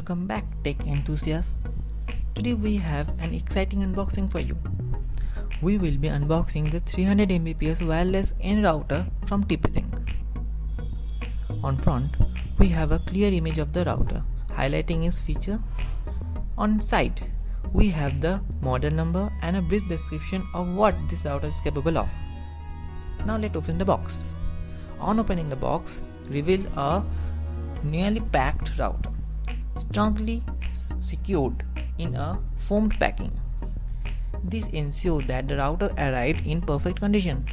Welcome back, tech enthusiasts. Today we have an exciting unboxing for you. We will be unboxing the 300 Mbps wireless N router from TP-Link. On front, we have a clear image of the router, highlighting its feature. On side, we have the model number and a brief description of what this router is capable of. Now let's open the box. On opening the box, reveal a nearly packed router, strongly secured in a foamed packing. This ensures that the router arrived in perfect condition.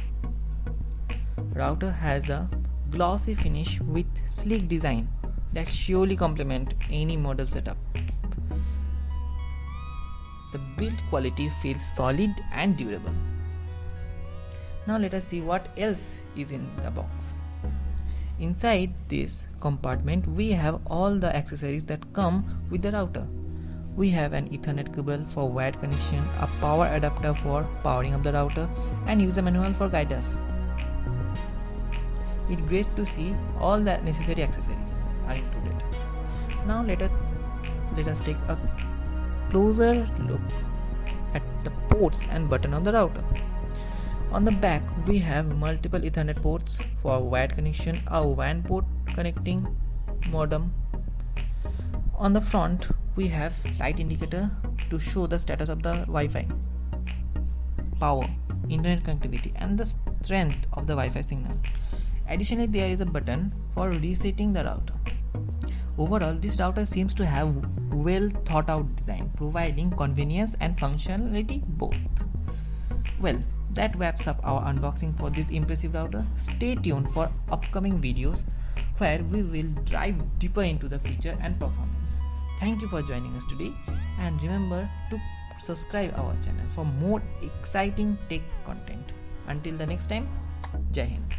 Router has a glossy finish with sleek design that surely complement any model setup. The build quality feels solid and durable. Now let us see what else is in the box. Inside this compartment we have all the accessories that come with the router. We have an Ethernet cable for wired connection, a power adapter for powering up the router, and user manual for guidance. It's great to see all the necessary accessories are included. Now let us take a closer look at the ports and button of the router. On the back we have multiple Ethernet ports for wired connection, a WAN port connecting modem. On the front we have light indicator to show the status of the Wi-Fi, power, internet connectivity and the strength of the Wi-Fi signal. Additionally, there is a button for resetting the router. Overall, this router seems to have well thought out design, providing convenience and functionality both. Well, that wraps up our unboxing for this impressive router. Stay tuned for upcoming videos where we will dive deeper into the feature and performance. Thank you for joining us today, and remember to subscribe our channel for more exciting tech content. Until the next time, Jai Hind.